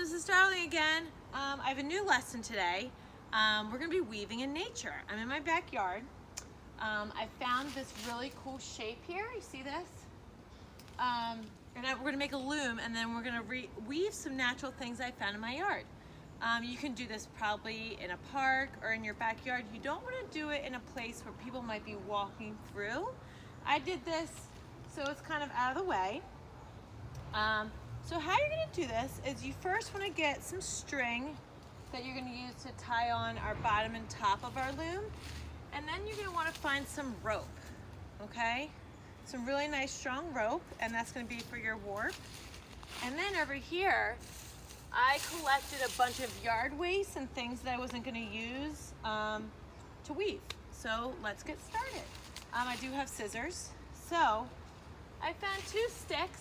so this is Darling again. I have a new lesson today. We're going to be weaving in nature. I'm in my backyard. I found this really cool shape here. You see this? We're going to make a loom, and then we're going to weave some natural things I found in my yard. You can do this probably in a park or in your backyard. You don't want to do it in a place where people might be walking through. I did this so it's kind of out of the way. So how you're going to do this is you first want to get some string that you're going to use to tie on our bottom and top of our loom, and then you're going to want to find some rope, okay? Some really nice strong rope, and that's going to be for your warp. And then over here, I collected a bunch of yard waste and things that I wasn't going to use to weave. So let's get started. I do have scissors, so I found 2 sticks.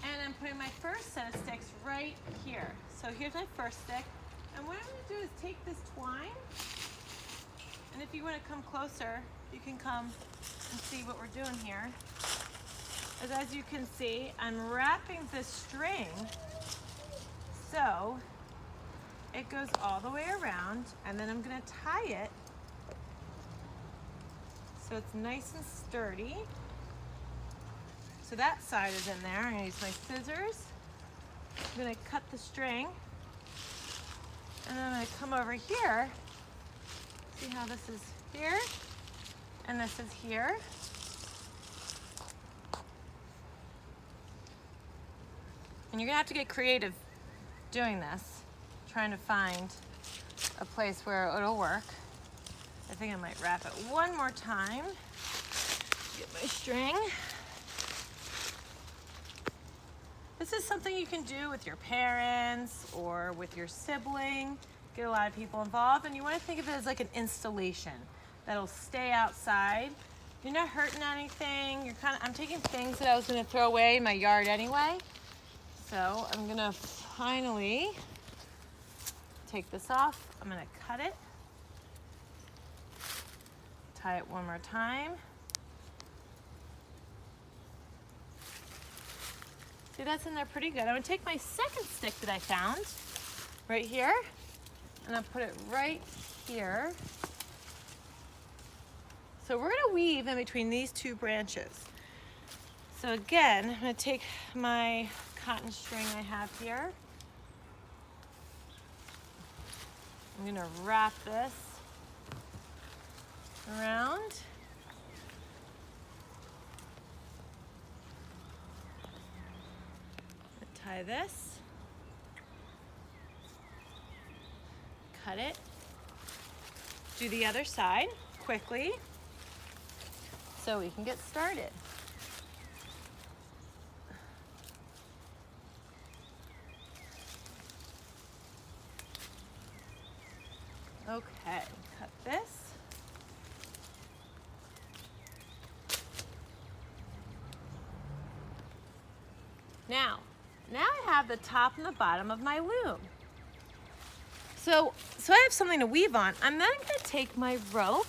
And I'm putting my first set of sticks right here. So here's my first stick. And what I'm going to do is take this twine, and if you want to come closer, you can come and see what we're doing here. As you can see, I'm wrapping this string so it goes all the way around, and then I'm going to tie it so it's nice and sturdy. So that side is in there. I'm going to use my scissors. I'm going to cut the string. And then I'm going to come over here. See how this is here? And this is here. And you're going to have to get creative doing this, trying to find a place where it'll work. I think I might wrap it one more time. Get my string. This is something you can do with your parents or with your sibling. Get a lot of people involved, and you want to think of it as like an installation that'll stay outside. You're not hurting anything. I'm taking things that I was going to throw away in my yard anyway. So I'm going to finally take this off. I'm going to cut it. Tie it one more time. See, that's in there pretty good. I'm going to take my second stick that I found right here, and I'll put it right here. So we're going to weave in between these 2 branches. So again, I'm going to take my cotton string I have here. I'm going to wrap this around. Tie this, cut it, do the other side quickly so we can get started. Okay, cut this. Now I have the top and the bottom of my loom. So I have something to weave on. I'm then going to take my rope.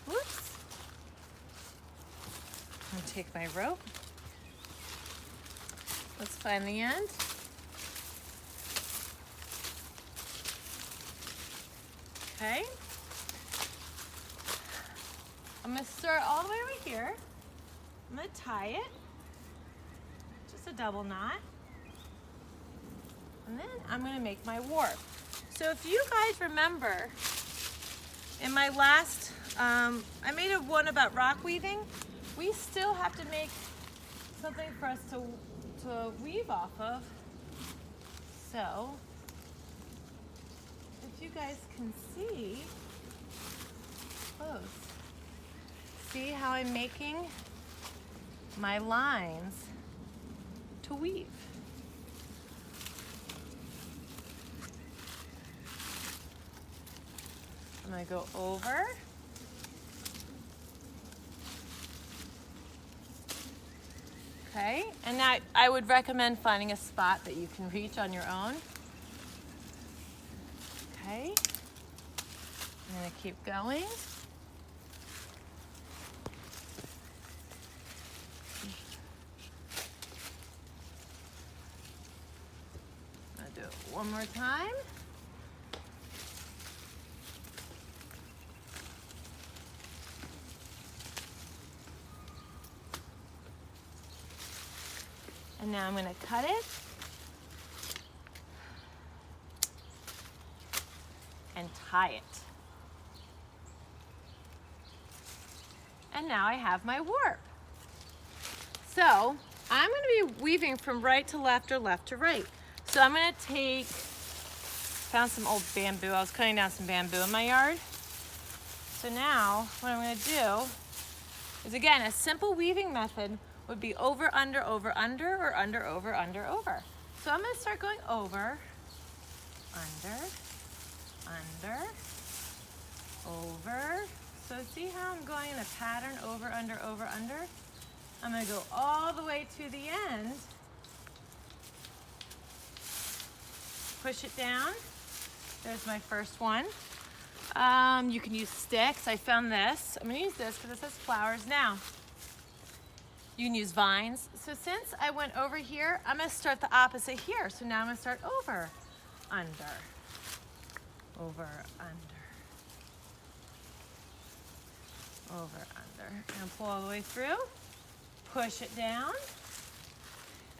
Whoops. I'm going to take my rope. Let's find the end. Okay. I'm going to start all the way over here. I'm going to tie it. A double knot, and then I'm going to make my warp. So if you guys remember, in my last, I made one about rock weaving. We still have to make something for us to weave off of. So if you guys can see, close, see how I'm making my lines to weave. I'm going to go over. Okay, and now I would recommend finding a spot that you can reach on your own. Okay, I'm going to keep going. Do it one more time. And now I'm going to cut it and tie it. And now I have my warp. So I'm going to be weaving from right to left or left to right. So I'm going to take, found some old bamboo. I was cutting down some bamboo in my yard. So now what I'm going to do is, again, a simple weaving method would be over, under, or under, over, over. So I'm going to start going over, under, over. So see how I'm going in a pattern, over, under. I'm going to go all the way to the end. Push it down. There's my first one. You can use sticks. I found this. I'm going to use this because it says flowers now. You can use vines. So since I went over here, I'm going to start the opposite here. So now I'm going to start over, under, over, under, over, under. And pull all the way through. Push it down.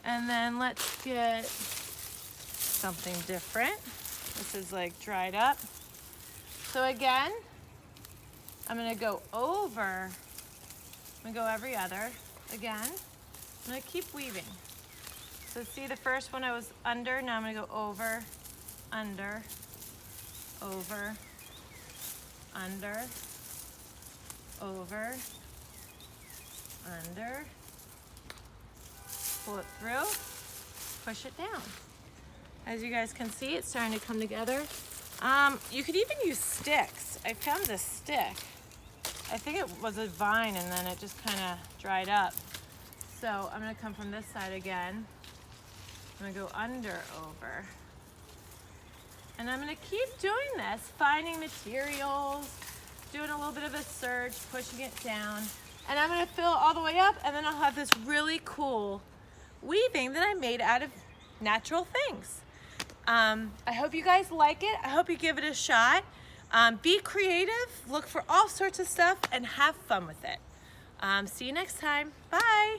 And then let's get something different. This is like dried up. So again, I'm going to go over. I'm going to go every other. Again, I'm going to keep weaving. So see, the first one I was under, now I'm going to go over, under, over, under, over, under, pull it through, push it down. As you guys can see, it's starting to come together. You could even use sticks. I found this stick. I think it was a vine and then it just kind of dried up. So I'm going to come from this side again. I'm going to go under, over. And I'm going to keep doing this, finding materials, doing a little bit of a surge, pushing it down. And I'm going to fill all the way up, and then I'll have this really cool weaving that I made out of natural things. I hope you guys like it. I hope you give it a shot. Be creative, look for all sorts of stuff, and have fun with it. See you next time. Bye.